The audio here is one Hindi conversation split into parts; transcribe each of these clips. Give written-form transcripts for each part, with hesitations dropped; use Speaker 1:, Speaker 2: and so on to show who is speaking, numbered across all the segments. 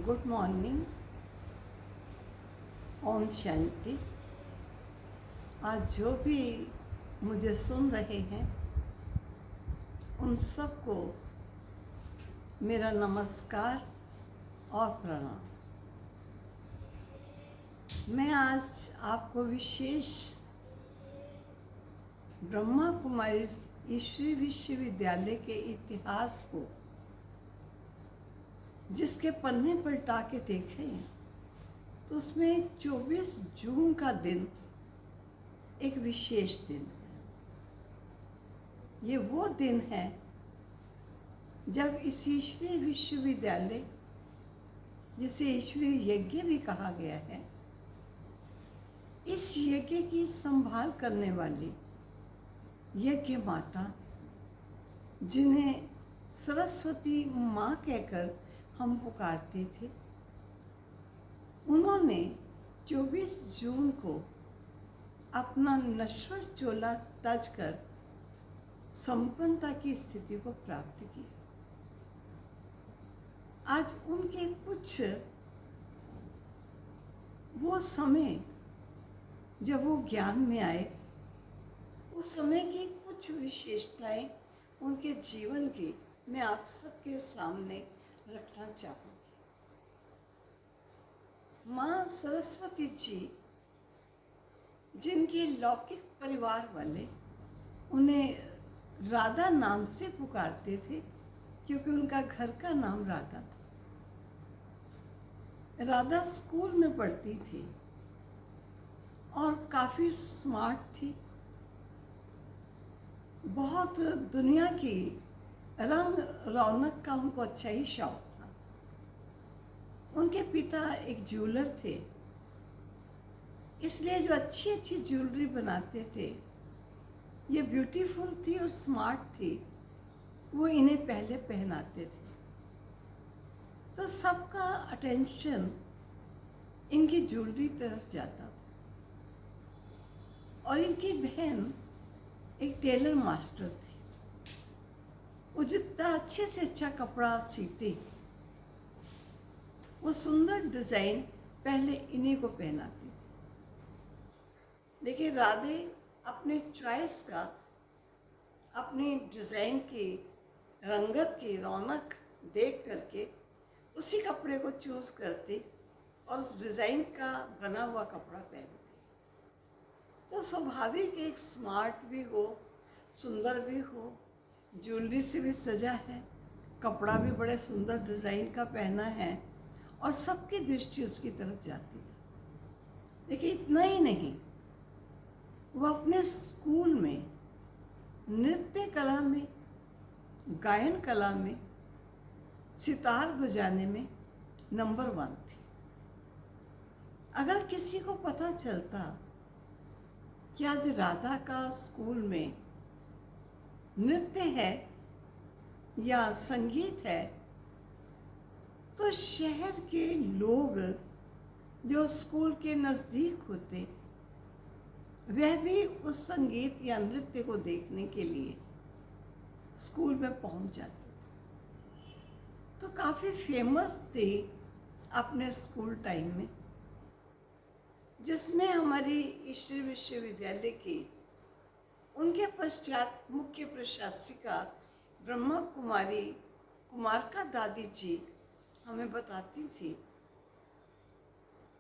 Speaker 1: Good morning. ओम शांति। आज जो भी मुझे सुन रहे हैं उन सबको मेरा नमस्कार और प्रणाम। मैं आज आपको विशेष ब्रह्मा कुमारी ईश्वरी विश्वविद्यालय के इतिहास को जिसके पन्ने पलटा के देखें तो उसमें 24 जून का दिन एक विशेष दिन है। ये वो दिन है जब इस ईश्वरीय विश्वविद्यालय, जिसे ईश्वरीय यज्ञ भी कहा गया है, इस यज्ञ की संभाल करने वाली यज्ञ माता, जिन्हें सरस्वती माँ कहकर हम पुकारते थे, उन्होंने 24 जून को अपना नश्वर चोला तज कर संपन्नता की स्थिति को प्राप्त किया। आज उनके कुछ वो समय जब वो ज्ञान में आए, उस समय की कुछ विशेषताएं उनके जीवन की मैं आप सबके सामने रखना चाहूँगी। माँ सरस्वती जी, जिनके लौकिक परिवार वाले उन्हें राधा नाम से पुकारते थे क्योंकि उनका घर का नाम राधा था। राधा स्कूल में पढ़ती थी और काफ़ी स्मार्ट थी। बहुत दुनिया की रंग रौनक का उनको अच्छा ही शौक था। उनके पिता एक ज्वेलर थे, इसलिए जो अच्छी अच्छी ज्वेलरी बनाते थे, ये ब्यूटीफुल थी और स्मार्ट थी, वो इन्हें पहले पहनाते थे। तो सबका अटेंशन इनकी ज्वेलरी तरफ जाता था। और इनकी बहन एक टेलर मास्टर थी। वो जितना अच्छे से अच्छा कपड़ा सीती, वो सुंदर डिज़ाइन पहले इन्हीं को पहनाती थी। देखिए, राधे अपने चॉइस का, अपनी डिज़ाइन की, रंगत की रौनक देख करके उसी कपड़े को चूज़ करती और उस डिज़ाइन का बना हुआ कपड़ा पहनती। तो स्वाभाविक एक स्मार्ट भी हो, सुंदर भी हो, ज्वेलरी से भी सजा है, कपड़ा भी बड़े सुंदर डिज़ाइन का पहना है और सबकी दृष्टि उसकी तरफ जाती है। देखिए, इतना ही नहीं, वो अपने स्कूल में नृत्य कला में, गायन कला में, सितार बजाने में नंबर 1 थी। अगर किसी को पता चलता कि आज राधा का स्कूल में नृत्य है या संगीत है, तो शहर के लोग जो स्कूल के नज़दीक होते, वह भी उस संगीत या नृत्य को देखने के लिए स्कूल में पहुंच जाते थे। तो काफ़ी फेमस थी अपने स्कूल टाइम में, जिसमें हमारी ईश्वरी विश्वविद्यालय की उनके पश्चात मुख्य प्रशासिका ब्रह्मा कुमारी कुमारका दादी जी हमें बताती थी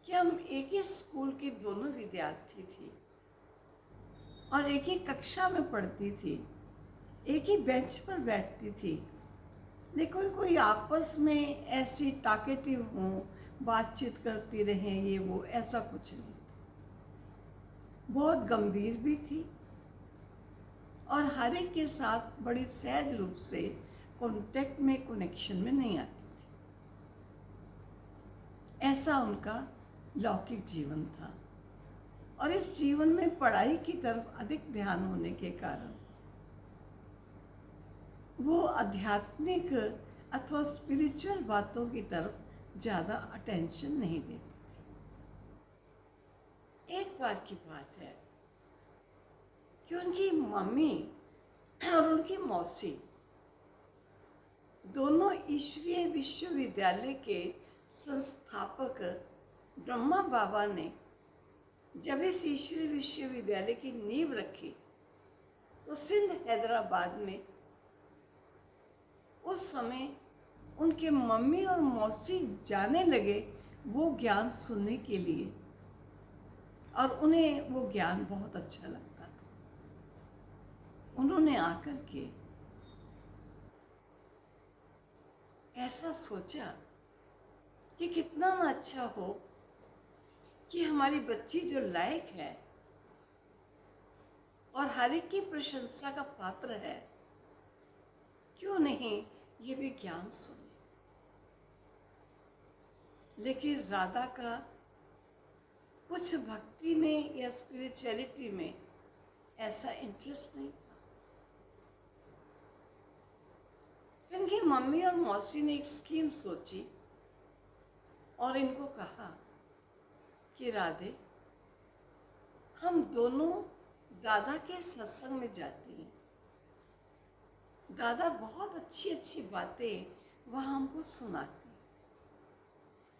Speaker 1: कि हम एक ही स्कूल की दोनों विद्यार्थी थी और एक ही कक्षा में पढ़ती थी, एक ही बेंच पर बैठती थी, लेकिन कोई आपस में ऐसी टाकेटिव हों, बातचीत करती रहें, ये वो, ऐसा कुछ नहीं। बहुत गंभीर भी थी और हर एक के साथ बड़ी सहज रूप से कॉन्टेक्ट में, कनेक्शन में नहीं आती थी। ऐसा उनका लौकिक जीवन था और इस जीवन में पढ़ाई की तरफ अधिक ध्यान होने के कारण वो आध्यात्मिक अथवा स्पिरिचुअल बातों की तरफ ज़्यादा अटेंशन नहीं देती थी। एक बार की बात है कि उनकी मम्मी और उनकी मौसी दोनों ईश्वरीय विश्वविद्यालय के संस्थापक ब्रह्मा बाबा ने जब इस ईश्वरीय विश्वविद्यालय की नींव रखी तो सिंध हैदराबाद में उस समय उनके मम्मी और मौसी जाने लगे वो ज्ञान सुनने के लिए, और उन्हें वो ज्ञान बहुत अच्छा लगता था। उन्होंने आकर के ऐसा सोचा कि कितना ना अच्छा हो कि हमारी बच्ची जो लायक है और हर एक की प्रशंसा का पात्र है, क्यों नहीं ये भी ज्ञान सुने। लेकिन राधा का कुछ भक्ति में या स्पिरिचुअलिटी में ऐसा इंटरेस्ट नहीं था। इनकी मम्मी और मौसी ने एक स्कीम सोची और इनको कहा कि राधे, हम दोनों दादा के सत्संग में जाती हैं। दादा बहुत अच्छी अच्छी बातें वह हमको सुनाते हैं,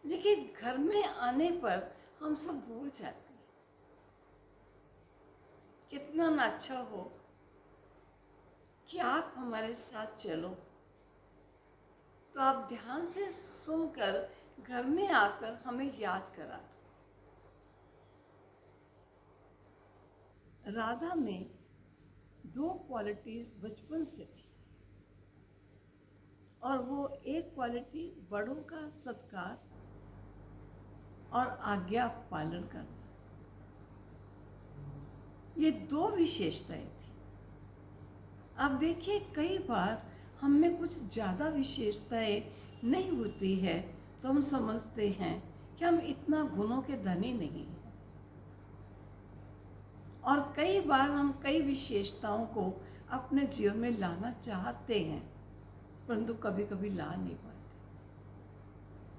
Speaker 1: लेकिन घर में आने पर हम सब भूल जाते हैं। कितना ना अच्छा हो कि आप हमारे साथ चलो, तो आप ध्यान से सुनकर घर में आकर हमें याद करा दो। राधा में दो क्वालिटीज बचपन से थी, और वो एक क्वालिटी बड़ों का सत्कार और आज्ञा पालन करना। ये दो विशेषताएं थी। अब देखिए, कई बार हम में कुछ ज़्यादा विशेषताएं नहीं होती है तो हम समझते हैं कि हम इतना गुणों के धनी नहीं हैं, और कई बार हम कई विशेषताओं को अपने जीवन में लाना चाहते हैं परंतु कभी कभी ला नहीं पाते,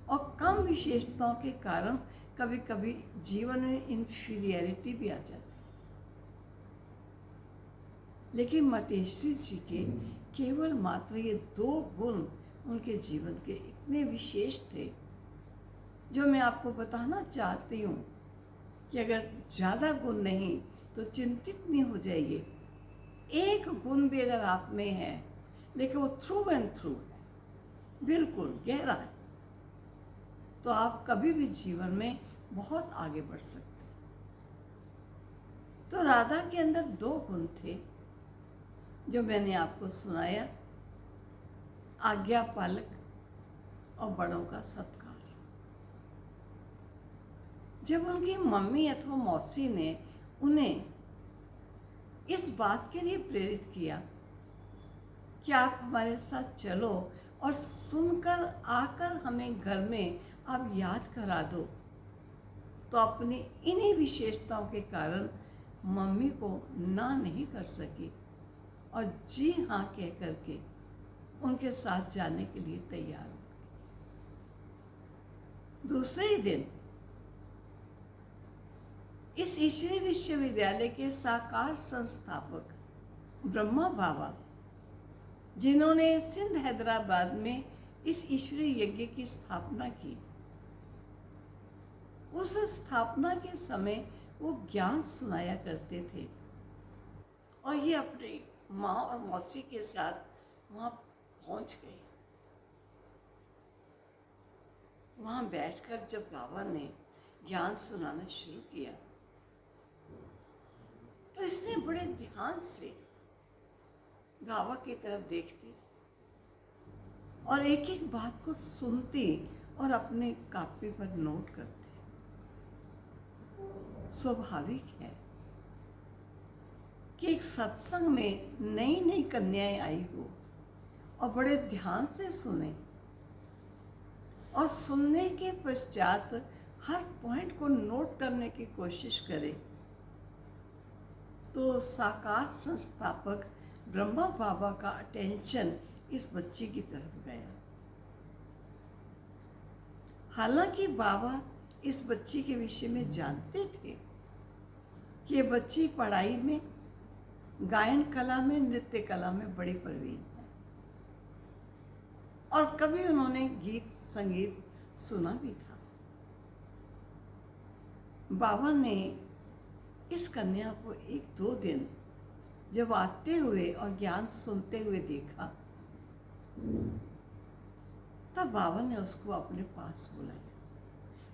Speaker 1: और कम विशेषताओं के कारण कभी कभी जीवन में इन्फीरियरिटी भी आ जाती है। लेकिन मातेश्वरी जी के केवल मात्र ये दो गुण उनके जीवन के इतने विशेष थे, जो मैं आपको बताना चाहती हूँ कि अगर ज़्यादा गुण नहीं तो चिंतित नहीं हो जाइए। एक गुण भी अगर आप में है, लेकिन वो थ्रू एंड थ्रू है, बिल्कुल गहरा है, तो आप कभी भी जीवन में बहुत आगे बढ़ सकते हैं। तो राधा के अंदर दो गुण थे जो मैंने आपको सुनाया, आज्ञा पालक और बड़ों का सत्कार। जब उनकी मम्मी अथवा मौसी ने उन्हें इस बात के लिए प्रेरित किया कि आप हमारे साथ चलो और सुनकर आकर हमें घर में आप याद करा दो, तो अपनी इन्हीं विशेषताओं के कारण मम्मी को ना नहीं कर सकी और जी हाँ कह करके उनके साथ जाने के लिए तैयार हो गई। दूसरे ही दिन इस ईश्वरीय विश्वविद्यालय के साकार संस्थापक ब्रह्मा बाबा, जिन्होंने सिंध हैदराबाद में इस ईश्वरीय यज्ञ की स्थापना की, उस स्थापना के समय वो ज्ञान सुनाया करते थे, और ये अपनी माँ और मौसी के साथ वहाँ पहुँच गए। वहाँ बैठकर जब बाबा ने ज्ञान सुनाना शुरू किया तो इसने बड़े ध्यान से बाबा की तरफ देखती और एक एक बात को सुनती और अपने कापी पर नोट करती। स्वाभाविक है कि एक सत्संग में नई नई कन्याएं आई हो और बड़े ध्यान से सुने, और सुनने के पश्चात हर पॉइंट को नोट करने की कोशिश करे, तो साकार संस्थापक ब्रह्मा बाबा का अटेंशन इस बच्ची की तरफ गया। हालांकि बाबा इस बच्ची के विषय में जानते थे कि ये बच्ची पढ़ाई में, गायन कला में, नृत्य कला में बड़ी प्रवीण है, और कभी उन्होंने गीत संगीत सुना भी था। बाबा ने इस कन्या को 1-2 दिन जब आते हुए और ज्ञान सुनते हुए देखा, तब बाबा ने उसको अपने पास बुलाया।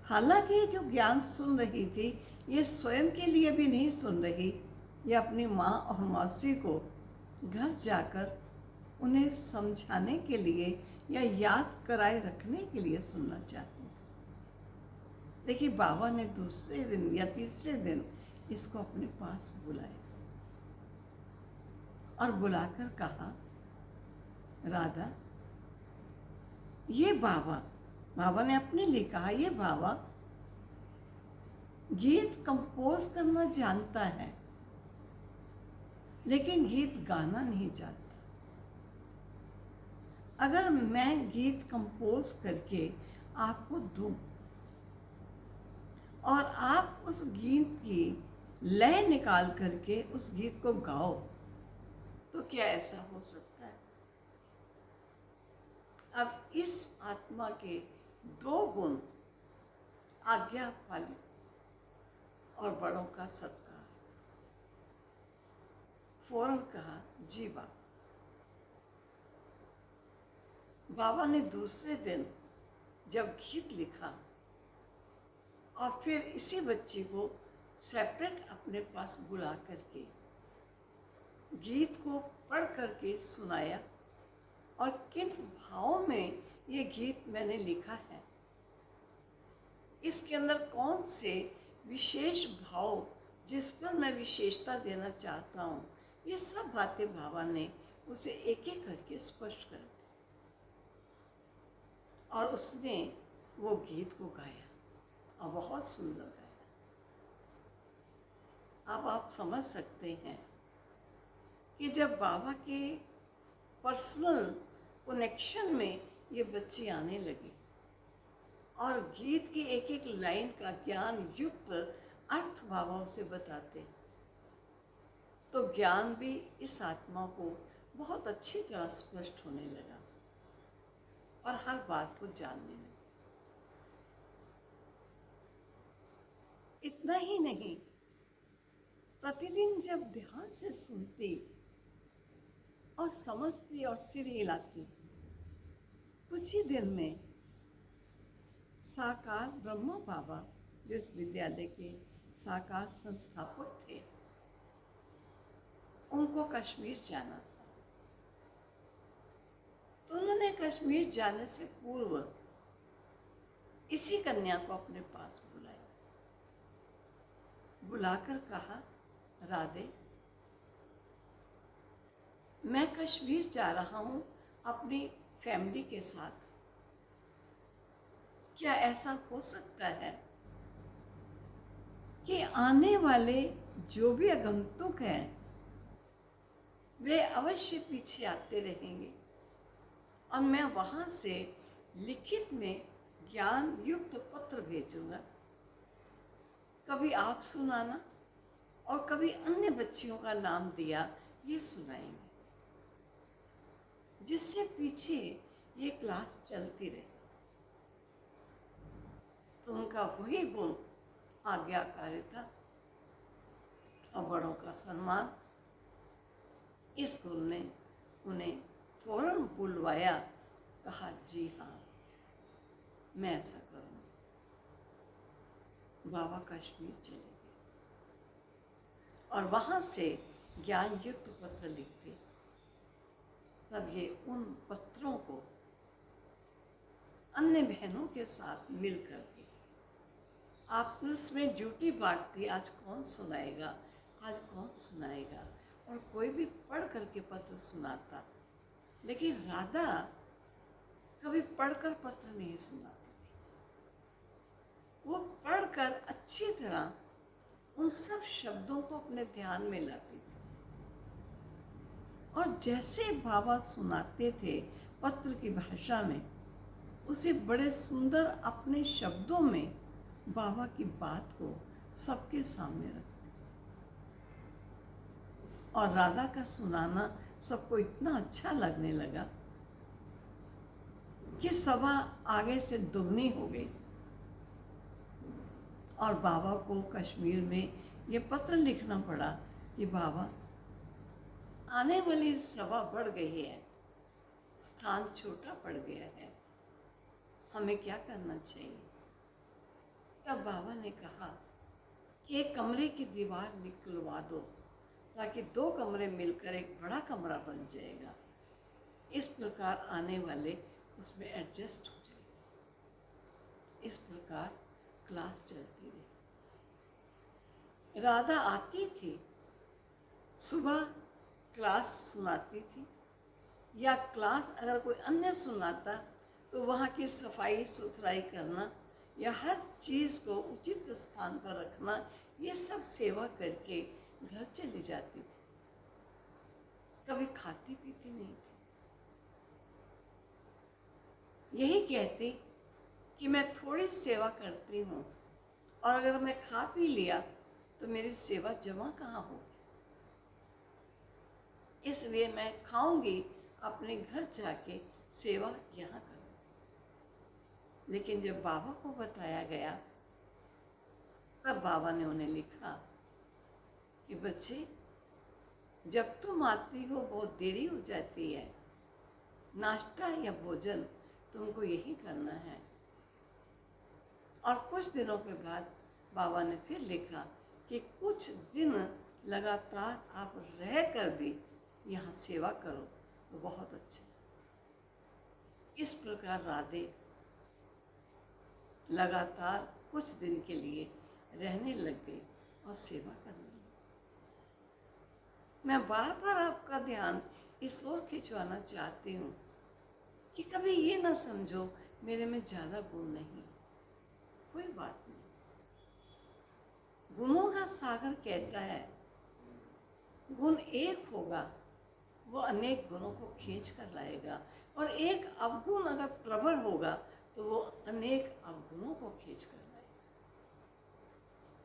Speaker 1: हालांकि जो ज्ञान सुन रही थी, ये स्वयं के लिए भी नहीं सुन रही, ये अपनी माँ और मौसी को घर जाकर उन्हें समझाने के लिए या याद कराए रखने के लिए सुनना चाहती थी। देखिए, बाबा ने दूसरे दिन या तीसरे दिन इसको अपने पास बुलाया और बुलाकर कहा, राधा, ये बाबा ने अपने लिए कहा, ये बाबा गीत कंपोज करना जानता है, लेकिन गीत गाना नहीं जानता। अगर मैं गीत कंपोज करके आपको दूं और आप उस गीत की लय निकाल करके उस गीत को गाओ, तो क्या ऐसा हो सकता है? अब इस आत्मा के 2 गुण, आज्ञा पालन और बड़ों का सत्कार, फौरन कहा, जी बाबा। बाबा ने दूसरे दिन जब गीत लिखा और फिर इसी बच्ची को सेपरेट अपने पास बुला करके गीत को पढ़ करके सुनाया, और किन भावों में ये गीत मैंने लिखा है, इसके अंदर कौन से विशेष भाव जिस पर मैं विशेषता देना चाहता हूँ, ये सब बातें बाबा ने उसे एक एक करके स्पष्ट कर दी। और उसने वो गीत को गाया और बहुत सुंदर गाया। अब आप समझ सकते हैं कि जब बाबा के पर्सनल कनेक्शन में ये बच्ची आने लगी और गीत की एक एक लाइन का ज्ञान युक्त अर्थ बाबा उसे बताते, तो ज्ञान भी इस आत्मा को बहुत अच्छी तरह स्पष्ट होने लगा और हर बात को जानने लगी। इतना ही नहीं, प्रतिदिन जब ध्यान से सुनती और समझती और सिर हिलाती, कुछ ही दिन में साकार ब्रह्मा बाबा, जो इस विद्यालय के साकार संस्थापक थे, उनको कश्मीर जाना था। तो उन्होंने कश्मीर जाने से पूर्व इसी कन्या को अपने पास बुलाया, बुलाकर कहा, राधे, मैं कश्मीर जा रहा हूँ अपनी फैमिली के साथ। क्या ऐसा हो सकता है कि आने वाले जो भी आगंतुक हैं, वे अवश्य पीछे आते रहेंगे और मैं वहाँ से लिखित में ज्ञान युक्त पत्र भेजूंगा। कभी आप सुनाना और कभी अन्य बच्चियों का नाम दिया ये सुनाएंगे, जिससे पीछे ये क्लास चलती रहे। तो उनका वही गुण, आज्ञाकारिता और बड़ों का सम्मान, इस गुण ने उन्हें फौरन बुलवाया, कहा, जी हाँ, मैं ऐसा करूँगा। बाबा कश्मीर चले गए और वहाँ से ज्ञान युक्त पत्र लिखते। तब ये उन पत्रों को अन्य बहनों के साथ मिल करके आपस में ड्यूटी बांटती, आज कौन सुनाएगा, आज कौन सुनाएगा, और कोई भी पढ़ करके पत्र सुनाता। लेकिन राधा कभी पढ़कर पत्र नहीं सुनाती थी, वो पढ़कर अच्छी तरह उन सब शब्दों को अपने ध्यान में लाती थी, और जैसे बाबा सुनाते थे पत्र की भाषा में, उसे बड़े सुंदर अपने शब्दों में बाबा की बात को सबके सामने रखते, और राधा का सुनाना सबको इतना अच्छा लगने लगा। कि सभा आगे से दुगनी हो गई और बाबा को कश्मीर में ये पत्र लिखना पड़ा कि बाबा, आने वाली सभा बढ़ गई है, स्थान छोटा पड़ गया है, हमें क्या करना चाहिए। तब बाबा ने कहा कि एक कमरे की दीवार निकलवा दो ताकि 2 कमरे मिलकर एक बड़ा कमरा बन जाएगा। इस प्रकार आने वाले उसमें एडजस्ट हो जाएंगे। इस प्रकार क्लास चलती रही। राधा आती थी, सुबह क्लास सुनाती थी, या क्लास अगर कोई अन्य सुनाता तो वहाँ की सफाई सुथराई करना या हर चीज़ को उचित स्थान पर रखना, ये सब सेवा करके घर चली जाती थी। कभी खाती पीती नहीं थी। यही कहती कि मैं थोड़ी सेवा करती हूँ और अगर मैं खा पी लिया तो मेरी सेवा जमा कहाँ होगी, इसलिए मैं खाऊंगी अपने घर जाके सेवा यहाँ करूँ। लेकिन जब बाबा को बताया गया तब बाबा ने उन्हें लिखा कि बच्चे, जब तुम आती हो बहुत देरी हो जाती है, नाश्ता या भोजन तुमको यही करना है। और कुछ दिनों के बाद बाबा ने फिर लिखा कि कुछ दिन लगातार आप रह कर भी यहाँ सेवा करो तो बहुत अच्छा। इस प्रकार राधे लगातार कुछ दिन के लिए रहने लग गई और सेवा करने लगी। मैं बार बार आपका ध्यान इस ओर खिंचवाना चाहती हूँ कि कभी ये ना समझो मेरे में ज़्यादा गुण नहीं। कोई बात नहीं। गुणों का सागर कहता है गुण एक होगा वो अनेक गुणों को खींच कर लाएगा, और एक अवगुण अगर प्रबल होगा तो वो अनेक अवगुणों को खींच कर लाएगा।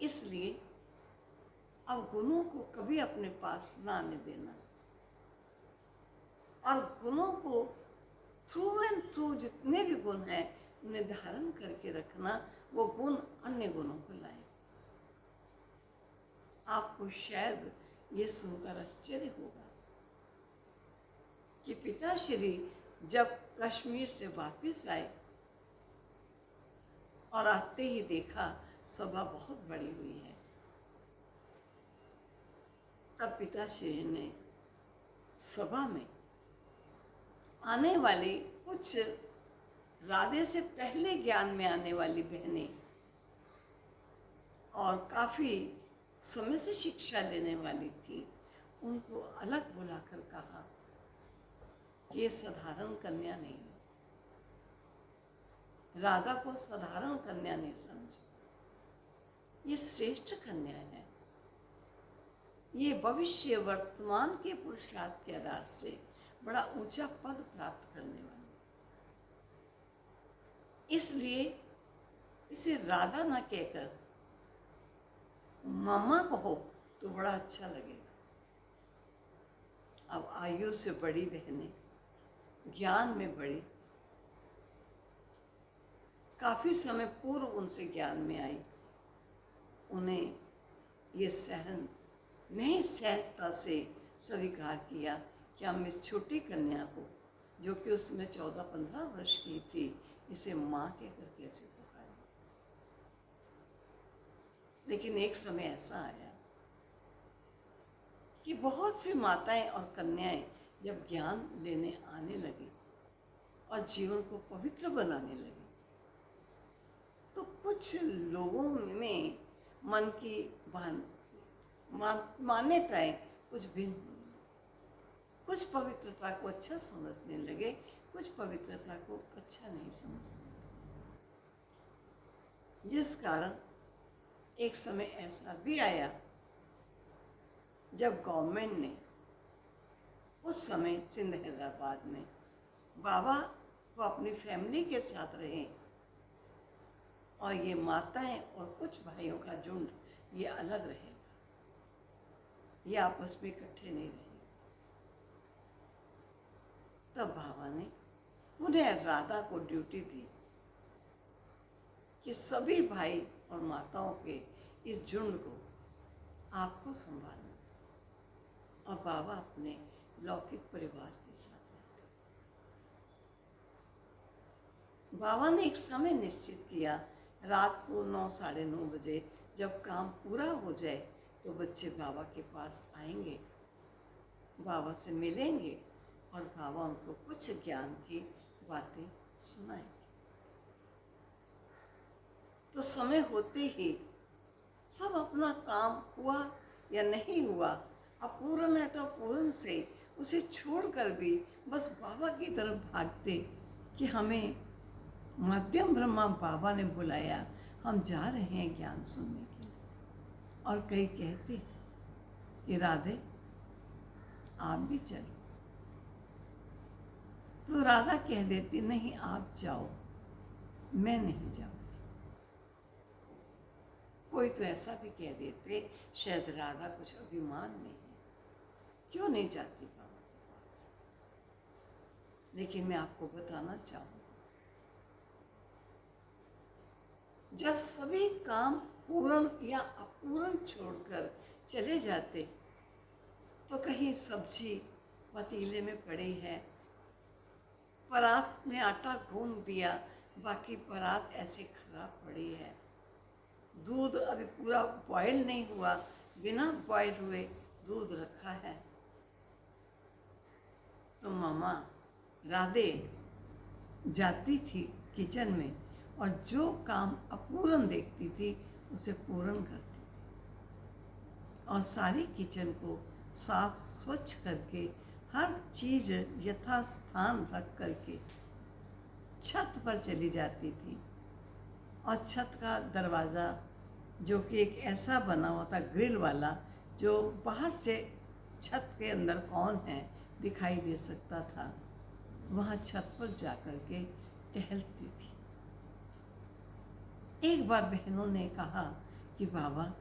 Speaker 1: इसलिए अवगुणों को कभी अपने पास ना आने देना, और गुणों को थ्रू एंड थ्रू जितने भी गुण हैं उन्हें धारण करके रखना। वो गुण अन्य गुणों को लाए। आपको शायद ये सुनकर आश्चर्य होगा कि पिताश्री जब कश्मीर से वापस आए और आते ही देखा सभा बहुत बड़ी हुई है, तब पिताश्री ने सभा में आने वाली कुछ राधे से पहले ज्ञान में आने वाली बहनें और काफ़ी समय से शिक्षा लेने वाली थी, उनको अलग बुलाकर कहा ये साधारण कन्या नहीं है, राधा को साधारण कन्या नहीं समझो, ये श्रेष्ठ कन्या है। ये भविष्य वर्तमान के पुरुषार्थ के आधार से बड़ा ऊंचा पद प्राप्त करने वाली, इसलिए इसे राधा ना कहकर मामा कहो तो बड़ा अच्छा लगेगा। अब आयु से बड़ी बहनें, ज्ञान में बड़ी, काफ़ी समय पूर्व उनसे ज्ञान में आई, उन्हें ये सहन नहीं सहजता से स्वीकार किया कि हम इस छोटी कन्या को, जो कि उसमें 14-15 वर्ष की थी, इसे माँ कहकर कैसे पुकारें। लेकिन एक समय ऐसा आया कि बहुत सी माताएं और कन्याएं जब ज्ञान लेने आने लगी और जीवन को पवित्र बनाने लगी, तो कुछ लोगों में मन की मान्यताएं कुछ भिन्न हुई। कुछ पवित्रता को अच्छा समझने लगे, कुछ पवित्रता को अच्छा नहीं समझने लगे, जिस कारण एक समय ऐसा भी आया जब गवर्नमेंट ने उस समय सिंध हैदराबाद में बाबा को अपनी फैमिली के साथ रहे और ये माताएं और कुछ भाइयों का झुंड ये अलग रहेगा, ये आपस में इकट्ठे नहीं रहेंगे। तब बाबा ने उन्हें राधा को ड्यूटी दी कि सभी भाई और माताओं के इस झुंड को आपको संभालना, और बाबा अपने लौकिक परिवार के साथ रहते। बाबा ने एक समय निश्चित किया, रात को 9 साढ़े 9 बजे जब काम पूरा हो जाए तो बच्चे बाबा के पास आएंगे, बाबा से मिलेंगे और बाबा उनको कुछ ज्ञान की बातें सुनाएंगे। तो समय होते ही सब अपना काम हुआ या नहीं हुआ, अपूर्ण है तो अपूर्ण से उसे छोड़कर भी बस बाबा की तरफ भागते कि हमें मध्यम ब्रह्मा बाबा ने बुलाया, हम जा रहे हैं ज्ञान सुनने के लिए। और कई कहते कि राधे आप भी चलो, तो राधा कह देती नहीं आप जाओ, मैं नहीं जाऊंगी। कोई तो ऐसा भी कह देते शायद राधा कुछ अभिमान में है, क्यों नहीं जाती बाबा के पास। लेकिन मैं आपको बताना चाहूंगा, जब सभी काम पूर्ण या अपूर्ण छोड़कर चले जाते तो कहीं सब्जी पतीले में पड़ी है, परात में आटा गूंद दिया, बाकी परात ऐसे खराब पड़ी है, दूध अभी पूरा बॉयल नहीं हुआ, बिना बॉयल हुए दूध रखा है, तो मामा राधे जाती थी किचन में और जो काम अपूर्ण देखती थी उसे पूर्ण करती थी, और सारी किचन को साफ स्वच्छ करके हर चीज यथास्थान रख करके छत पर चली जाती थी। और छत का दरवाज़ा जो कि एक ऐसा बना हुआ था ग्रिल वाला, जो बाहर से छत के अंदर कौन है दिखाई दे सकता था, वहाँ छत पर जा कर के टहलती थी। एक बार बहनों ने कहा कि बाबा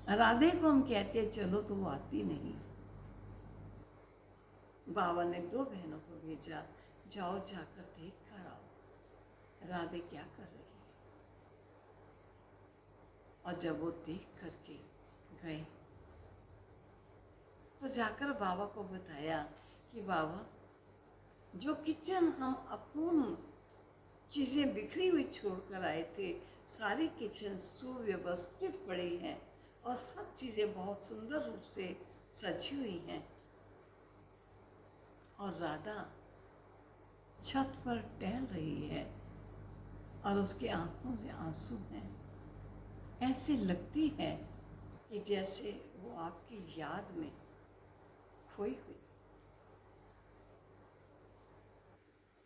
Speaker 1: राधे को हम कहते हैं चलो तो वो आती नहीं। बाबा ने 2 बहनों को भेजा, जाओ जाकर देख कर आओ राधे क्या कर रही है। और जब वो देख करके गए तो जाकर बाबा को बताया कि बाबा जो किचन हम अपूर्ण चीज़ें बिखरी हुई छोड़कर आए थे, सारी किचन सुव्यवस्थित पड़ी है और सब चीज़ें बहुत सुंदर रूप से सजी हुई हैं, और राधा छत पर टहल रही है और उसकी आंखों से आंसू हैं। ऐसे लगती है कि जैसे वो आपकी याद में खोई हुई।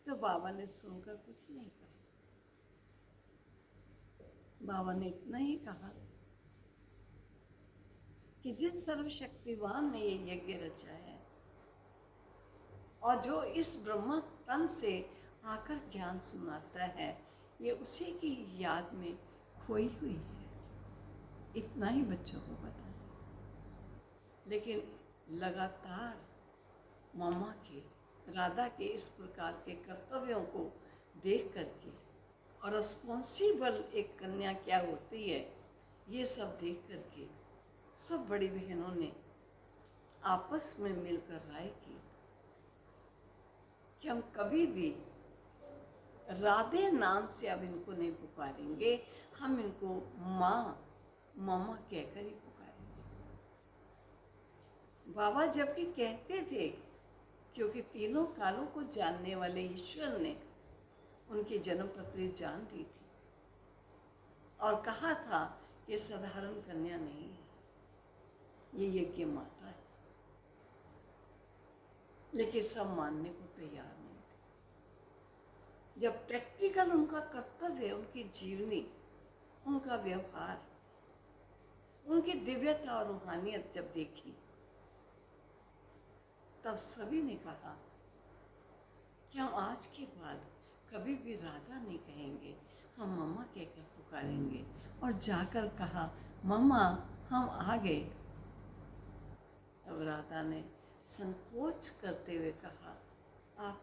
Speaker 1: तो बाबा ने सुनकर कुछ नहीं कहा। बाबा ने इतना ही कहा कि जिस सर्वशक्तिवान ने ये यज्ञ रचा है और जो इस ब्रह्मा तन से आकर ज्ञान सुनाता है, ये उसी की याद में खोई हुई है। इतना ही बच्चों को बता दें। लेकिन लगातार मामा के, राधा के इस प्रकार के कर्तव्यों को देख करके, और रिस्पॉन्सिबल एक कन्या क्या होती है ये सब देख करके, सब बड़ी बहनों ने आपस में मिलकर राय की कि हम कभी भी राधे नाम से अब इनको नहीं पुकारेंगे, हम इनको माँ मामा कहकर ही पुकारेंगे। बाबा जबकि कहते थे, क्योंकि तीनों कालों को जानने वाले ईश्वर ने उनकी जन्म पत्री जान दी थी और कहा था ये साधारण कन्या नहीं है, ये यज्ञ माता है। लेकिन सब मानने को तैयार नहीं थे। जब प्रैक्टिकल उनका कर्तव्य, उनकी जीवनी, उनका व्यवहार, उनकी दिव्यता और रूहानियत जब देखी, तब सभी ने कहा कि हम आज के बाद कभी भी राधा नहीं कहेंगे, हम मम्मा कहकर पुकारेंगे। और जाकर कहा मम्मा हम आ गए। तब राधा ने संकोच करते हुए कहा आप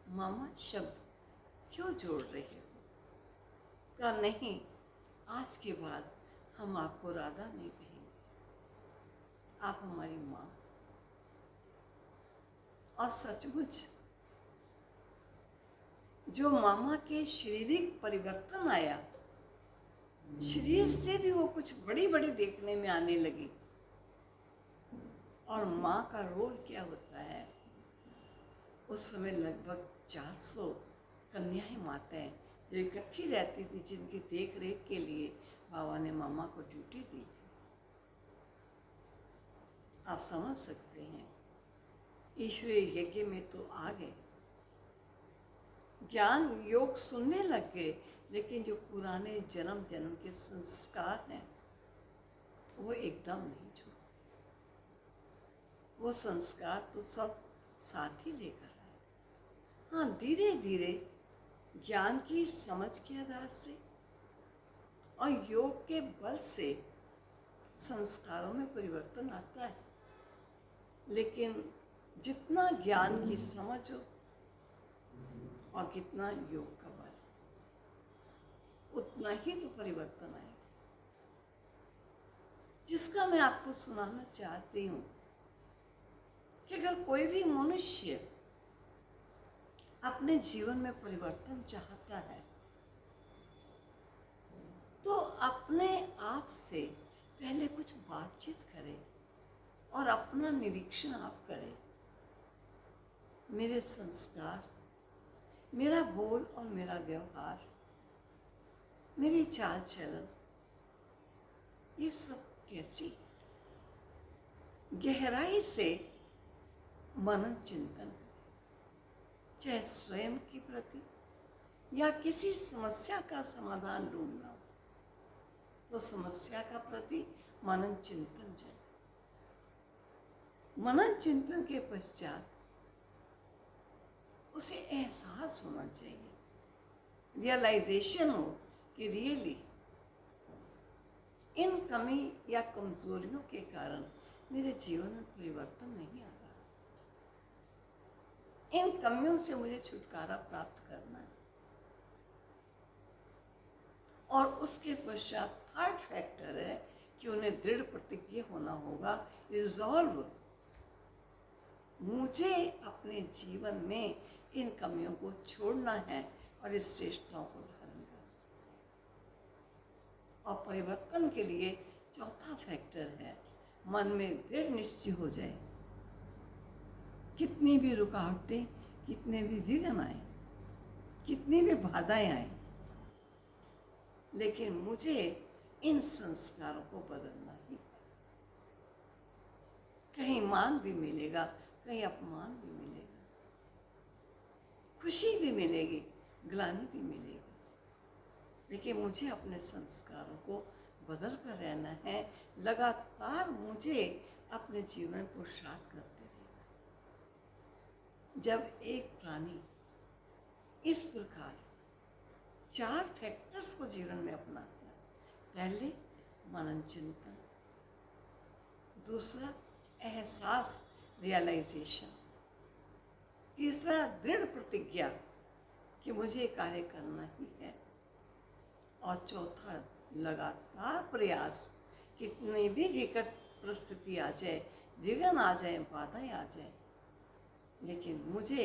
Speaker 1: मामा शब्द क्यों जोड़ रहे हो? कहा नहीं, आज के बाद हम आपको राधा नहीं कहेंगे, आप हमारी माँ। और सचमुच जो मामा के शारीरिक परिवर्तन आया, शरीर से भी वो कुछ बड़ी बड़ी देखने में आने लगी। और माँ का रोल क्या होता है? उस समय लगभग 400 कन्याएं माताएं जो इकट्ठी रहती थी, जिनकी देख रेख के लिए बाबा ने मामा को ड्यूटी दी थी। आप समझ सकते हैं, ईश्वरीय यज्ञ में तो आ गए, ज्ञान योग सुनने लग गए, लेकिन जो पुराने जन्म जन्म के संस्कार हैं वो एकदम नहीं छोड़े। वो संस्कार तो सब साथ ही लेकर आए। हाँ, धीरे धीरे ज्ञान की समझ के आधार से और योग के बल से संस्कारों में परिवर्तन आता है, लेकिन जितना ज्ञान की समझ हो और कितना योग का बल, उतना ही तो परिवर्तन आएगा। जिसका मैं आपको सुनाना चाहती हूँ कि अगर कोई भी मनुष्य अपने जीवन में परिवर्तन चाहता है तो अपने आप से पहले कुछ बातचीत करे और अपना निरीक्षण आप करें। मेरे संस्कार, मेरा बोल और मेरा व्यवहार, मेरी चाल चलन, ये सब कैसी? गहराई से मनन चिंतन, चाहे स्वयं के प्रति या किसी समस्या का समाधान ढूंढना हो, तो समस्या का प्रति मनन चिंतन चले। मनन चिंतन के पश्चात उसे एहसास होना चाहिए, रियलाइजेशन हो कि रियली इन कमी या कमजोरियों के कारण मेरे जीवन में परिवर्तन नहीं आ रहा, इन कमियों से मुझे छुटकारा प्राप्त करना है। और उसके पश्चात थर्ड फैक्टर है कि उन्हें दृढ़ प्रतिज्ञ होना होगा, रिजॉल्व, मुझे अपने जीवन में इन कमियों को छोड़ना है और इस श्रेष्ठताओं को धारण करना। और परिवर्तन के लिए चौथा फैक्टर है, मन में दृढ़ निश्चय हो जाए, कितनी भी रुकावटें, कितने भी विघ्न आए, कितनी भी बाधाएं आए, लेकिन मुझे इन संस्कारों को बदलना ही है। कहीं मान भी मिलेगा, कहीं अपमान भी मिलेगा, खुशी भी मिलेगी, ग्लानि भी मिलेगी, लेकिन मुझे अपने संस्कारों को बदल कर रहना है। लगातार मुझे अपने जीवन में पुरुषार्थ करते रहना। जब एक प्राणी इस प्रकार 4 फैक्टर्स को जीवन में अपनाता है, पहले मनन चिंतन, दूसरा एहसास, रियलाइजेशन, तीसरा दृढ़ प्रतिज्ञा कि मुझे कार्य करना ही है, और चौथा लगातार प्रयास, कितनी भी विकट परिस्थिति आ जाए, विघ्न आ जाए, बाधाएं आ जाए, लेकिन मुझे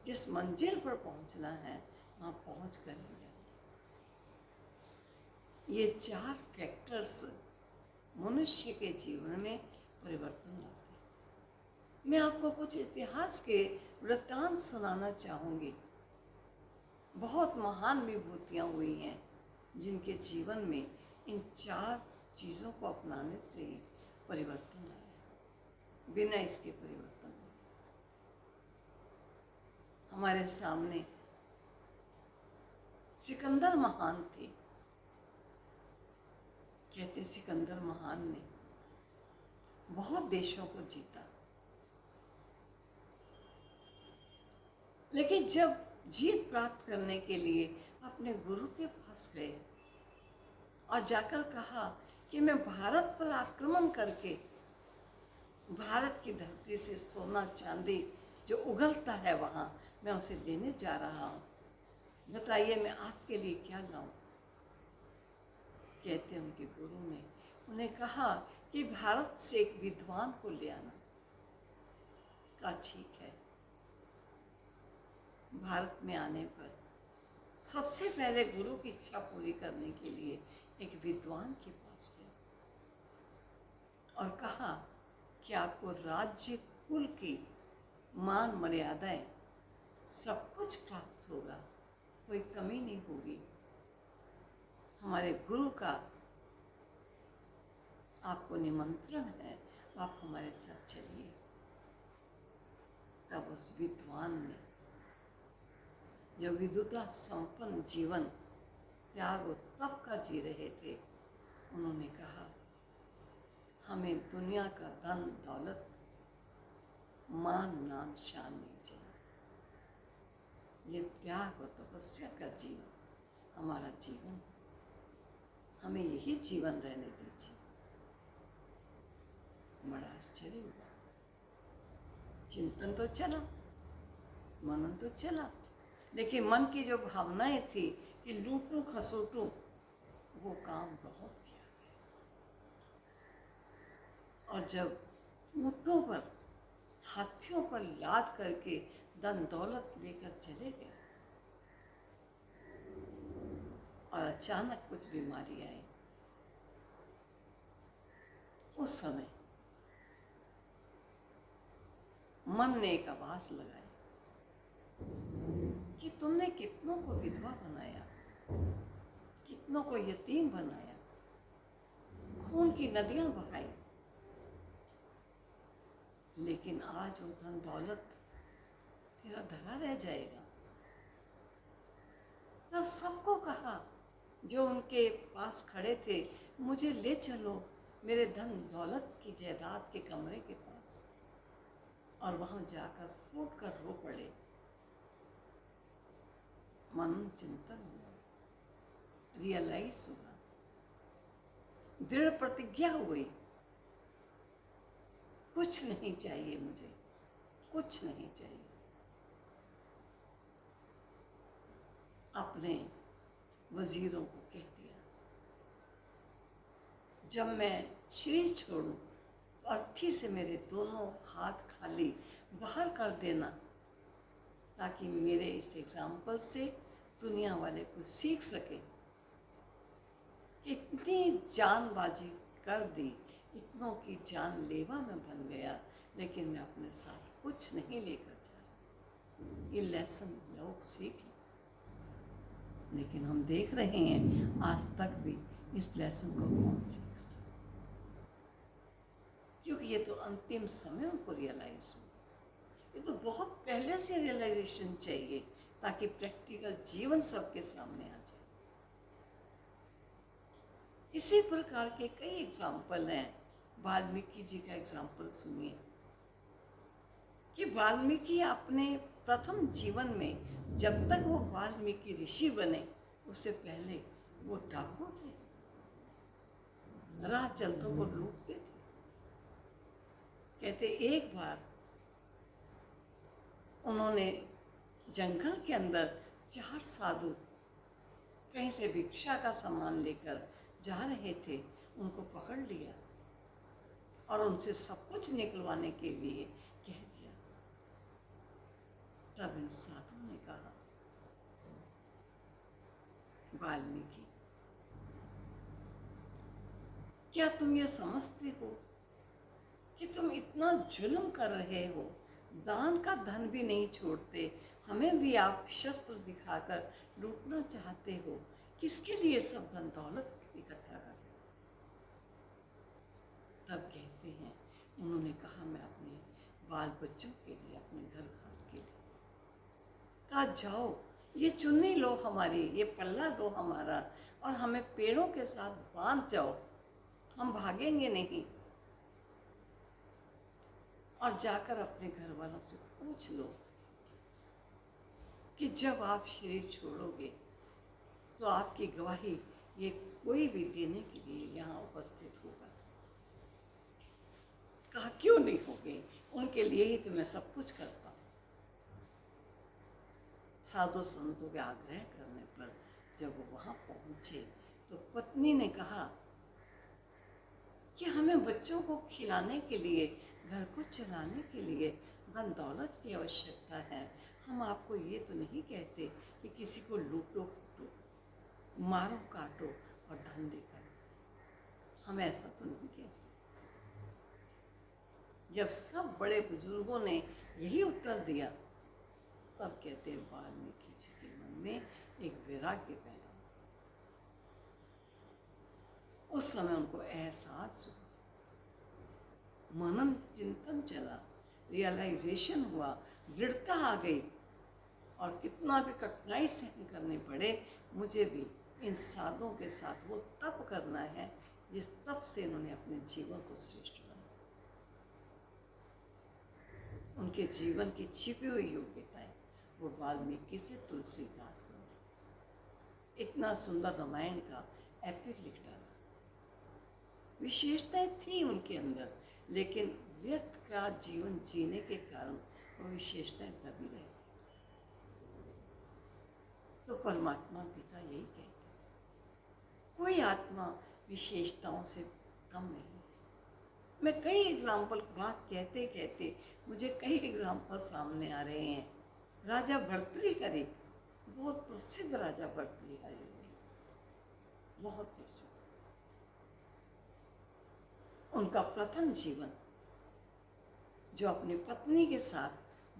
Speaker 1: जिस मंजिल पर पहुंचना है वहां पहुंच कर ही जाना। ये 4 फैक्टर्स मनुष्य के जीवन में परिवर्तन लाते हैं। मैं आपको कुछ इतिहास के वृत्तांत सुनाना चाहूंगी। बहुत महान विभूतियां हुई हैं जिनके जीवन में इन 4 चीज़ों को अपनाने से ही परिवर्तन आया, बिना इसके परिवर्तन नहीं। हमारे सामने सिकंदर महान थे। कहते सिकंदर महान ने बहुत देशों को जीता, लेकिन जब जीत प्राप्त करने के लिए अपने गुरु के पास गए और जाकर कहा कि मैं भारत पर आक्रमण करके भारत की धरती से सोना चांदी जो उगलता है वहाँ मैं उसे लेने जा रहा हूँ, बताइए मैं आपके लिए क्या लाऊं। कहते उनके गुरु ने उन्हें कहा कि भारत से एक विद्वान को ले आना। कहा ठीक है। भारत में आने पर सबसे पहले गुरु की इच्छा पूरी करने के लिए एक विद्वान के पास गया और कहा कि आपको राज्य, कुल की मान मर्यादाएं सब कुछ प्राप्त होगा, कोई कमी नहीं होगी। हमारे गुरु का आपको निमंत्रण है, आप हमारे साथ चलिए। तब उस विद्वान ने, जो विद्वता संपन्न जीवन त्याग और तप का जी रहे थे, उन्होंने कहा हमें दुनिया का धन दौलत, मान नाम शान नहीं चाहिए। ये त्याग और तपस्या का जीवन हमारा जीवन है, हमें यही जीवन रहने दीजिए। बड़ा आश्चर्य हुआ। चिंतन तो चला, मनन तो चला, लेकिन मन की जो भावनाएं थी कि लूटूं खसोटूं, वो काम बहुत किया गया। और जब ऊंटों पर, हाथियों पर लाद करके धन दौलत लेकर चले गए और अचानक कुछ बीमारी आई, उस समय मन ने एक आवाज लगाई कि तुमने कितनों को विधवा बनाया, कितनों को यतीम बनाया, खून की नदियां बहाई, लेकिन आज वो धन दौलत तेरा धरा रह जाएगा। तब सबको कहा जो उनके पास खड़े थे, मुझे ले चलो मेरे धन दौलत की जायदाद के कमरे के पास। और वहां जाकर फूट कर रो पड़े। मन चिंतन हुआ, रियलाइज हुआ, दृढ़ प्रतिज्ञा हुई, कुछ नहीं चाहिए मुझे, कुछ नहीं चाहिए। अपने वजीरों को कह दिया, जब मैं शरीर छोड़ूं तो अर्थी से मेरे दोनों हाथ खाली बाहर कर देना, ताकि मेरे इस एग्जाम्पल से दुनिया वाले कुछ सीख सके। इतनी जानबाजी कर दी, इतनों की जानलेवा में बन गया, लेकिन मैं अपने साथ कुछ नहीं लेकर जा रहा। ये लेसन लोग सीख लें, लेकिन हम देख रहे हैं आज तक भी इस लेसन को कौन सीखा, क्योंकि ये तो अंतिम समय उनको रियलाइज हो। ये तो बहुत पहले से रियलाइजेशन चाहिए, ताकि प्रैक्टिकल जीवन सबके सामने आ जाए। इसी प्रकार के कई एग्जाम्पल हैं। वाल्मीकि जी का एग्जाम्पल सुनिए कि वाल्मीकि अपने प्रथम जीवन में, जब तक वो वाल्मीकि ऋषि बने, उससे पहले वो डाकू थे, राह चलतों को लूटते थे। कहते एक बार उन्होंने जंगल के अंदर 4 साधु कहीं से भिक्षा का सामान लेकर जा रहे थे, उनको पकड़ लिया और उनसे सब कुछ निकलवाने के लिए कह दिया। तब इन साधुओं ने कहा, वाल्मीकि, क्या तुम ये समझते हो कि तुम इतना जुल्म कर रहे हो, दान का धन भी नहीं छोड़ते, हमें भी आप शस्त्र दिखाकर लूटना चाहते हो, किसके लिए सब धन दौलत इकट्ठा कर रहे हो? तब कहते हैं, उन्होंने कहा मैं अपने बाल बच्चों के लिए, अपने घर घाट के लिए। कहा जाओ, ये चुन्नी लो हमारी, ये पल्ला लो हमारा, और हमें पेड़ों के साथ बांध जाओ, हम भागेंगे नहीं। और जाकर अपने घर वालों से पूछ लो कि जब आप शरीर छोड़ोगे तो आपकी गवाही ये कोई भी देने के लिए यहाँ उपस्थित होगा। कहा क्यों नहीं होगे, उनके लिए ही तो मैं सब कुछ करता हूँ। साधु संतों के आग्रह करने पर जब वो वहाँ पहुँचे तो पत्नी ने कहा कि हमें बच्चों को खिलाने के लिए, घर को चलाने के लिए धन दौलत की आवश्यकता है। हम आपको ये तो नहीं कहते कि किसी को लूटो फूटो, मारो काटो और धन देकर, हम ऐसा तो नहीं कहते। जब सब बड़े बुजुर्गों ने यही उत्तर दिया तब कहते वाल्मीकि जी के मन में एक वैराग्य पैदा हुआ। उस समय उनको एहसास हुआ, मनन चिंतन चला, रियलाइजेशन हुआ, दृढ़ता आ गई और कितना भी कठिनाई सहन करने पड़े मुझे भी इन साधुओं के साथ वो तप करना है जिस तप से इन्होंने अपने जीवन को श्रेष्ठ बनाया। उनके जीवन की छिपी हुई योग्यताएं वो वाल्मीकि से तुलसीदास बने, इतना सुंदर रामायण का एपिक लिख डाला। विशेषताएं थी उनके अंदर, लेकिन व्यर्थ का जीवन जीने के कारण वो विशेषताएं दबी रही। तो परमात्मा पिता यही कहते, कोई आत्मा विशेषताओं से कम नहीं है। मैं कई एग्जाम्पल बात कहते कहते मुझे कई एग्जाम्पल सामने आ रहे हैं। राजा भर्तृहरि, बहुत प्रसिद्ध राजा भर्तृहरि, बहुत प्रसिद्ध। उनका प्रथम जीवन, जो अपनी पत्नी के साथ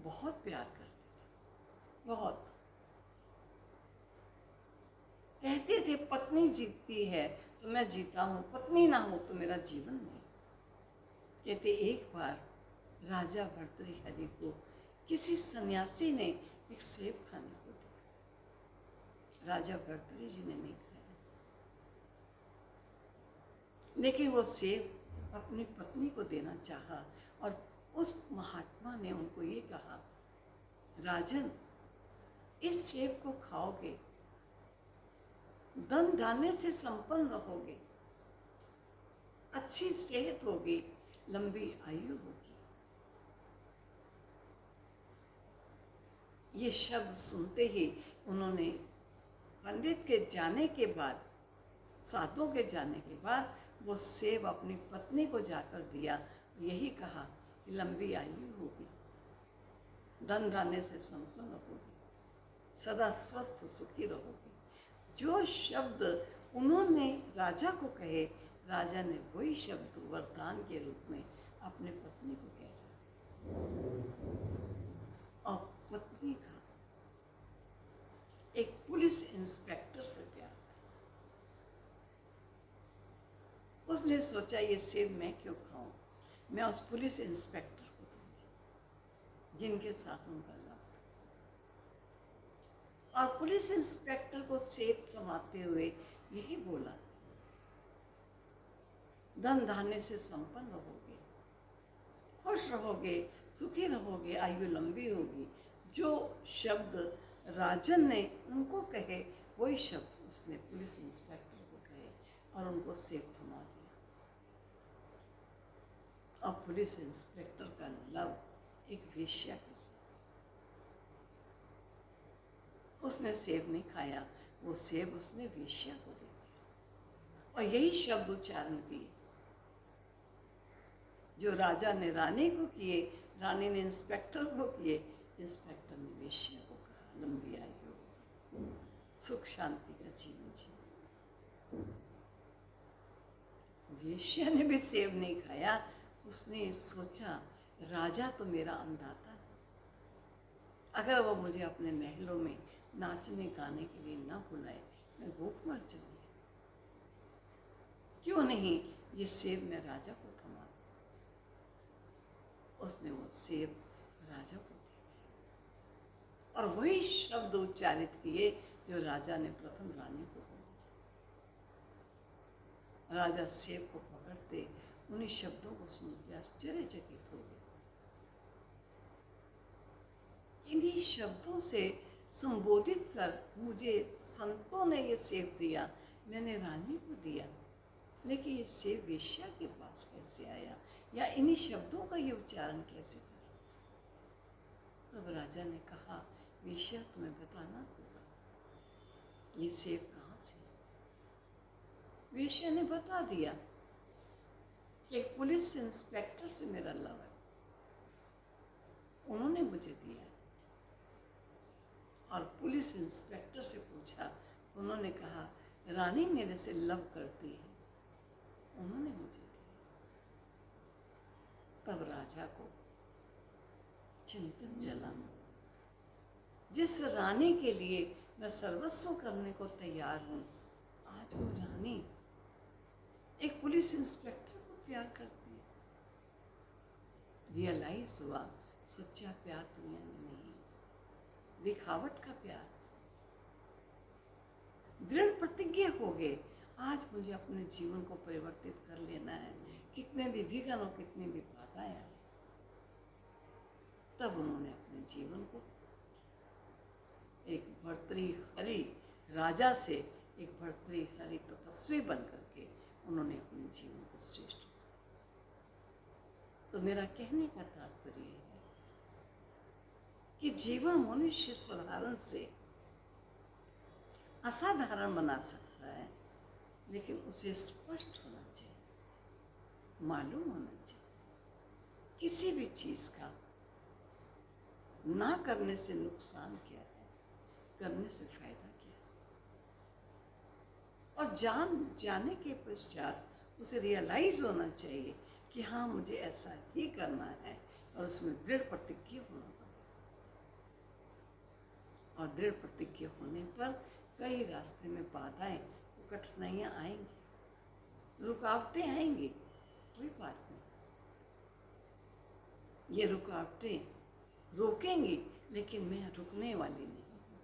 Speaker 1: बहुत प्यार करते थे, बहुत कहते थे पत्नी जीतती है तो मैं जीता हूँ, पत्नी ना हो तो मेरा जीवन नहीं। कहते एक बार राजा भर्तृहरि को किसी सन्यासी ने एक सेब खाने को दिया। राजा भर्तृहरि जी ने नहीं खाया, लेकिन वो सेब अपनी पत्नी को देना चाहा और उस महात्मा ने उनको ये कहा, राजन इस सेब को खाओगे, धन धान्य से संपन्न रहोगे, अच्छी सेहत होगी, लंबी आयु होगी। ये शब्द सुनते ही उन्होंने पंडित के जाने के बाद, साधुओं के जाने के बाद वो सेब अपनी पत्नी को जाकर दिया, यही कहा कि लंबी आयु होगी, धन धान्य से संपन्न होगी, सदा स्वस्थ सुखी रहोगी। जो शब्द उन्होंने राजा को कहे, राजा ने वही शब्द वरदान के रूप में अपने पत्नी को कह रहा। और पत्नी का एक पुलिस इंस्पेक्टर से प्यार था। उसने सोचा ये सेब मैं क्यों खाऊं, मैं उस पुलिस इंस्पेक्टर को दूंगी जिनके साथ उनका लव था। और पुलिस इंस्पेक्टर को सेब थमाते हुए यही बोला, धन धान्य से संपन्न रहोगे, खुश रहोगे, सुखी रहोगे, आयु लंबी होगी। जो शब्द राजन ने उनको कहे वही शब्द उसने पुलिस इंस्पेक्टर को कहे और उनको सेब थमा दिया। अब पुलिस इंस्पेक्टर का लव एक वेश्या के साथ, उसने सेब नहीं खाया, वो सेब उसने वेश्या को दे दिया और यही शब्द उच्चारण किए जो राजा ने रानी को किए, रानी ने इंस्पेक्टर को किए, इंस्पेक्टर ने वेश्या को कहा, लंबी आयु, सुख शांति का जीवन जी। वेश्या ने भी सेब नहीं खाया, उसने सोचा राजा तो मेरा अंधाता है, अगर वो मुझे अपने महलों में नाचने गाने के लिए ना बुलाए मैं भूख मर जाऊंगी, क्यों नहीं ये सेब मैं राजा को थमा दूं। उसने वो सेब राजा को दे दिया और वही शब्द उच्चारित किए जो राजा ने प्रथम रानी को बोले। राजा सेब को पकड़ते उन्हीं शब्दों को सुनते आश्चर्यचकित हो गए। इन्हीं शब्दों से संबोधित कर मुझे संतों ने ये सेब दिया, मैंने रानी को दिया, लेकिन ये सेब वेश्या के पास कैसे आया, या इन्हीं शब्दों का ये उच्चारण कैसे कर। तब राजा ने कहा वेश्या तुम्हें बताना होगा ये सेब कहाँ से है। वेश्या ने बता दिया कि एक पुलिस इंस्पेक्टर से मेरा लव है, उन्होंने मुझे दिया है। और पुलिस इंस्पेक्टर से पूछा तो उन्होंने कहा रानी मेरे से लव करती है, उन्होंने मुझे दिया। तब राजा को चिंतन चला, जिस रानी के लिए मैं सर्वस्व करने को तैयार हूं, आज वो रानी एक पुलिस इंस्पेक्टर को प्यार करती है। रियलाइज हुआ सच्चा प्यार दुनिया में नहीं, दिखावट का प्यार। दृढ़ प्रतिज्ञा हो गए, आज मुझे अपने जीवन को परिवर्तित कर लेना है, कितने भी विघ्न और कितनी भी बाधाएं आए। तब उन्होंने अपने जीवन को एक भर्तृहरि राजा से एक भर्तृहरि तपस्वी बन करके उन्होंने अपने जीवन को श्रेष्ठ। तो मेरा कहने का तात्पर्य है कि जीवन मनुष्य साधारण से असाधारण बना सकता है, लेकिन उसे स्पष्ट होना चाहिए, मालूम होना चाहिए किसी भी चीज का ना करने से नुकसान क्या है, करने से फायदा क्या है। और जाने के पश्चात उसे रियलाइज होना चाहिए कि हाँ मुझे ऐसा ही करना है, और उसमें दृढ़ प्रतिज्ञा होना पड़ेगा। और दृढ़ प्रतिज्ञा होने पर कई रास्ते में बाधाएं, कठिनाइयां आएंगी, रुकावटें आएंगी, कोई बात नहीं। ये रुकावटें रोकेंगी, लेकिन मैं रुकने वाली नहीं हूँ,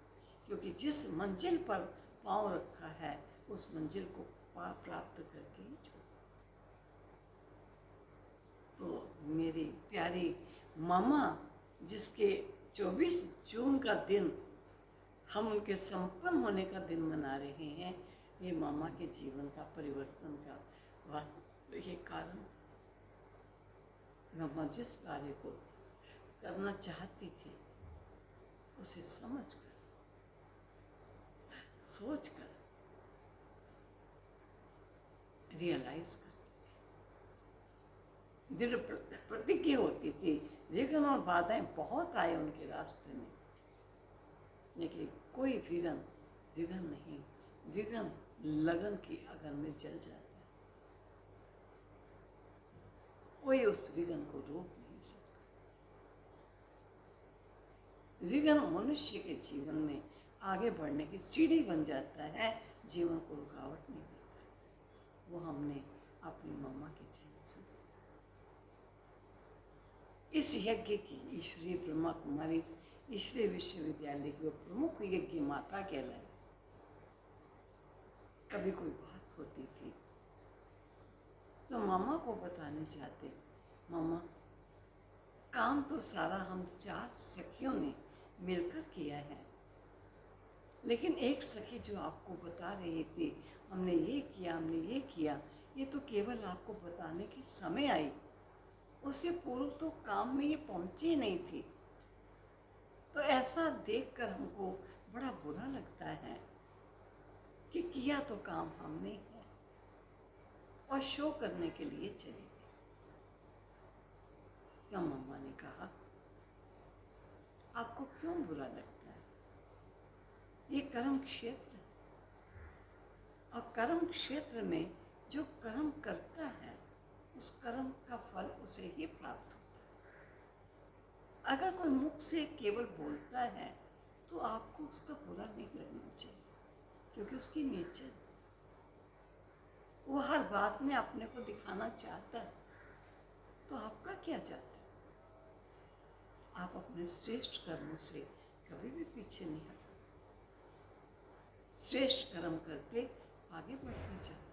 Speaker 1: क्योंकि जिस मंजिल पर पांव रखा है उस मंजिल को प्राप्त करके ही छोड़। तो मेरी प्यारी मामा, जिसके 24 जून का दिन हम उनके संपन्न होने का दिन मना रहे हैं, ये मामा के जीवन का परिवर्तन का ये कारण। मामा जिस कार्य को करना चाहती थी उसे समझकर, सोचकर रियलाइज करती थी, दृढ़ प्रतिज्ञा होती थी। विघ्न और बाधाएं बहुत आए उनके रास्ते में, लेकिन कोई विघ्न नहीं, विघ्न लगन की अग्नि में जल जाता है, कोई उस विघ्न को रोक नहीं सकता। विघ्न मनुष्य के जीवन में आगे बढ़ने की सीढ़ी बन जाता है, जीवन को रुकावट नहीं देता। वो हमने अपनी मम्मा के जीवन से देखा। इस यज्ञ की ईश्वरीय ब्रह्मा कुमारी ईश्वरीय विश्वविद्यालय की वो प्रमुख यज्ञ माता कहलाई। कभी कोई बात होती थी तो मामा को बताने जाते, मामा काम तो सारा हम 4 सखियों ने मिलकर किया है, लेकिन एक सखी जो आपको बता रही थी हमने ये किया, हमने ये किया, ये तो केवल आपको बताने के समय आई, उससे पूर्व तो काम में ये पहुंची नहीं थी। तो ऐसा देखकर हमको बड़ा बुरा लगता है कि किया तो काम हमने है और शो करने के लिए चले गए। तब मम्मा ने कहा आपको क्यों बुरा लगता है, ये कर्म क्षेत्र है, और कर्म क्षेत्र में जो कर्म करता है उस कर्म का फल उसे ही प्राप्त होता है। अगर कोई मुख से केवल बोलता है तो आपको उसका बुरा नहीं लगना चाहिए, क्योंकि उसकी नेचर, वो हर बात में अपने को दिखाना चाहता है। तो आपका क्या चाहता है? आप अपने श्रेष्ठ कर्मों से कभी भी पीछे नहीं हटो, श्रेष्ठ कर्म करते आगे बढ़ते जाओ।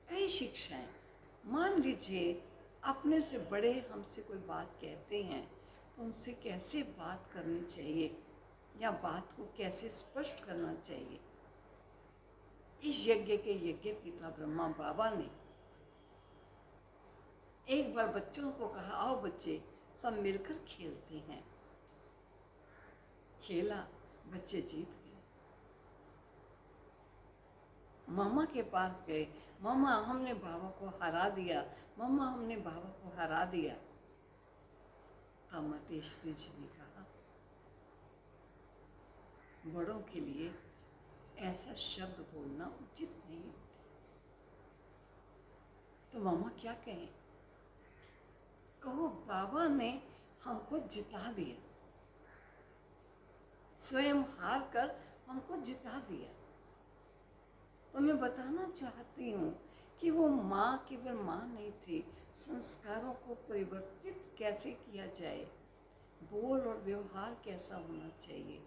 Speaker 1: कई शिक्षाएं, मान लीजिए अपने से बड़े हमसे कोई बात कहते हैं तो उनसे कैसे बात करनी चाहिए या बात को कैसे स्पष्ट करना चाहिए। इस यज्ञ के यज्ञ पिता ब्रह्मा बाबा ने एक बार बच्चों को कहा, आओ बच्चे सब मिलकर खेलते हैं। खेला, बच्चे जीत गए। मामा के पास गए, मामा हमने बाबा को हरा दिया, मामा हमने बाबा को हरा दिया। तब मातेश्वरी जी ने कहा, बड़ों के लिए ऐसा शब्द बोलना उचित नहीं होता। तो मामा क्या कहें? कहो बाबा ने हमको जिता दिया, स्वयं हार कर हमको जिता दिया। तो मैं बताना चाहती हूँ कि वो माँ केवल माँ नहीं थी, संस्कारों को परिवर्तित कैसे किया जाए, बोल और व्यवहार कैसा होना चाहिए,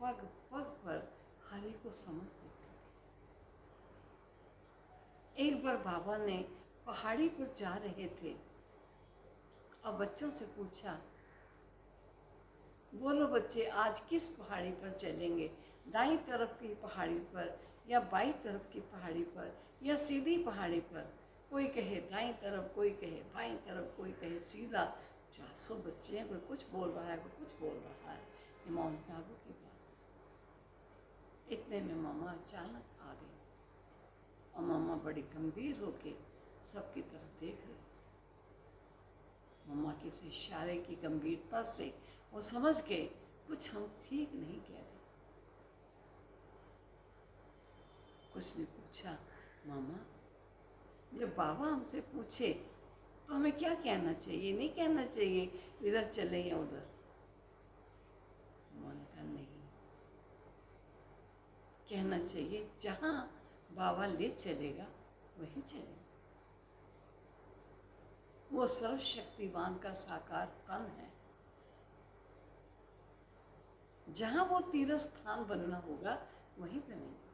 Speaker 1: पग पग पर हर एक को समझ देती थी। एक बार बाबा ने पहाड़ी पर जा रहे थे और बच्चों से पूछा, बोलो बच्चे आज किस पहाड़ी पर चलेंगे, दाईं तरफ की पहाड़ी पर या बाईं तरफ की पहाड़ी पर या सीधी पहाड़ी पर? कोई कहे दाईं तरफ, कोई कहे बाईं तरफ, कोई कहे सीधा। 400 बच्चे हैं, कोई कुछ बोल रहा है, कोई कुछ बोल रहा है। ये माउंट आबू की बात। इतने में मामा अचानक आ गए और मामा बड़ी गंभीर होके सबकी तरफ देख रहे। मामा किसी इशारे की गंभीरता से वो समझ गए कुछ हम ठीक नहीं कह रहे। कुछ ने पूछा, मामा जब बाबा हमसे पूछे तो हमें क्या कहना चाहिए? नहीं कहना चाहिए इधर चले या उधर? मामा ने कहा नहीं, कहना चाहिए जहां बाबा ले चलेगा वहीं चलेगा। वो सर्वशक्तिवान का साकार तन है, जहां वो तीर्थ स्थान बनना होगा वहीं बनेगा।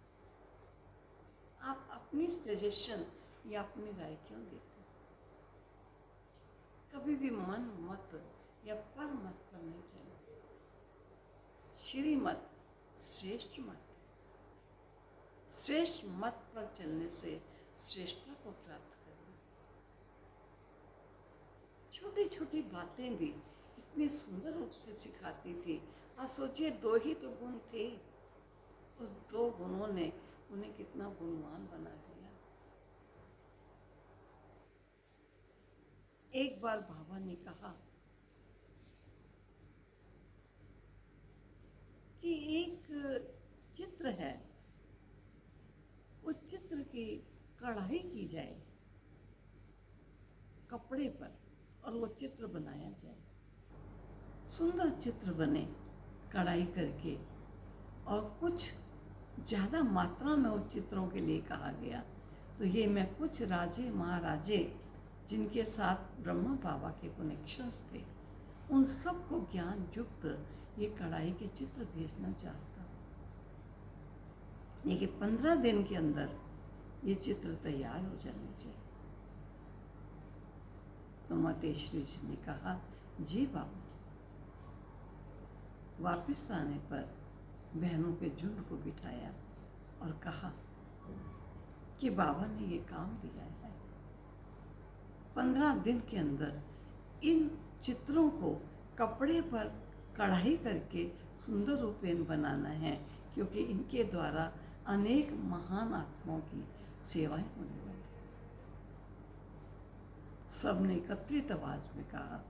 Speaker 1: आप अपनी सजेशन या अपनी राय क्यों देते? कभी भी मन मत या पर मत पर नहीं चलो। श्रीमत श्रेष्ठ मत, श्रेष्ठ मत पर चलने से श्रेष्ठता को प्राप्त करना। छोटी छोटी बातें भी इतनी सुंदर रूप से सिखाती थी। आप सोचिए, 2 ही तो गुण थे, उस 2 गुणों ने उन्हें कितना गुणवान बना दिया। एक बार बाबा ने कहा कि एक चित्र है, उस चित्र की कढ़ाई की जाए कपड़े पर और वो चित्र बनाया जाए, सुंदर चित्र बने कढ़ाई करके, और कुछ ज़्यादा मात्रा में उन चित्रों के लिए कहा गया। तो ये मैं कुछ राजे महाराजे जिनके साथ ब्रह्मा बाबा के कनेक्शंस थे, उन सबको ज्ञान युक्त ये कढ़ाई के चित्र भेजना चाहता हूँ। देखिए 15 दिन के अंदर ये चित्र तैयार हो जाने चाहिए। तो मातेश्वरी जी ने कहा, जी बाबा। वापस आने पर बहनों के झुंड को बिठाया और कहा कि बाबा ने ये काम दिया है, 15 दिन के अंदर इन चित्रों को कपड़े पर कढ़ाई करके सुंदर रूपेण बनाना है, क्योंकि इनके द्वारा अनेक महान आत्माओं की सेवाएं होने वाली। सबने एकत्रित आवाज में कहा,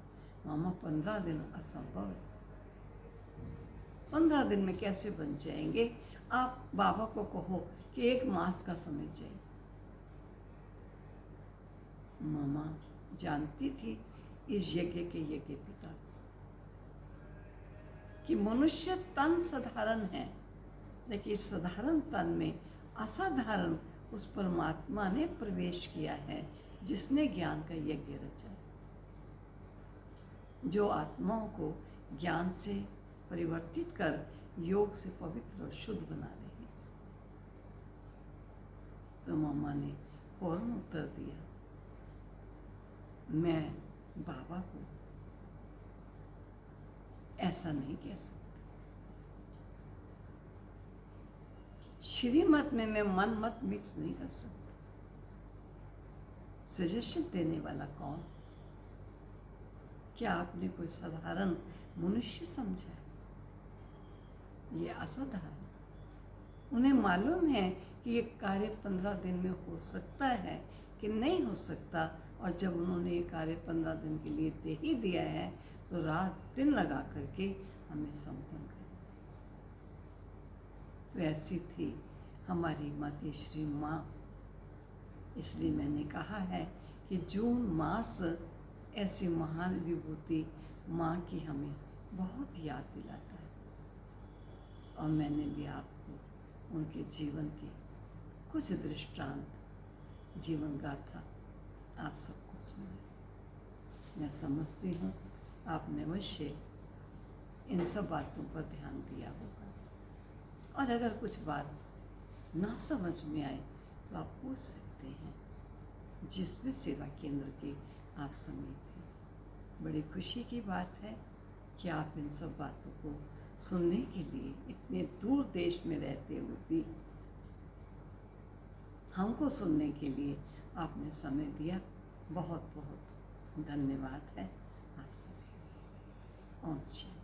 Speaker 1: मामा 15 दिन असंभव है, 15 दिन में कैसे बन जाएंगे? आप बाबा को कहो कि 1 मास का समय चाहिए। मामा जानती थी इस यज्ञ के यज्ञ पिता कि मनुष्य तन साधारण है, लेकिन साधारण तन में असाधारण उस परमात्मा ने प्रवेश किया है जिसने ज्ञान का यज्ञ रचा, जो आत्माओं को ज्ञान से परिवर्तित कर योग से पवित्र और शुद्ध बना रहे हैं। तो मामा ने फौरन उत्तर दिया, मैं बाबा को ऐसा नहीं कह सकती। श्रीमत में मैं मन मत मिक्स नहीं कर सकती। सजेशन देने वाला कौन? क्या आपने कोई साधारण मनुष्य समझा? ये असाधारण। उन्हें मालूम है कि ये कार्य 15 दिन में हो सकता है कि नहीं हो सकता, और जब उन्होंने ये कार्य 15 दिन के लिए दे ही दिया है तो रात दिन लगा करके हमें संपन्न कर। तो ऐसी थी हमारी माता श्री माँ। इसलिए मैंने कहा है कि जून मास ऐसी महान विभूति माँ की हमें बहुत याद दिलाता है। और मैंने भी आपको उनके जीवन के कुछ दृष्टांत, जीवन गाथा आप सबको सुनाई। मैं समझती हूँ आपने अवश्य इन सब बातों पर ध्यान दिया होगा, और अगर कुछ बात ना समझ में आए तो आप पूछ सकते हैं जिस भी सेवा केंद्र के आप समीप हैं। बड़ी खुशी की बात है कि आप इन सब बातों को सुनने के लिए इतने दूर देश में रहते हुए भी हमको सुनने के लिए आपने समय दिया। बहुत बहुत धन्यवाद है आप सभी। ओम शांति।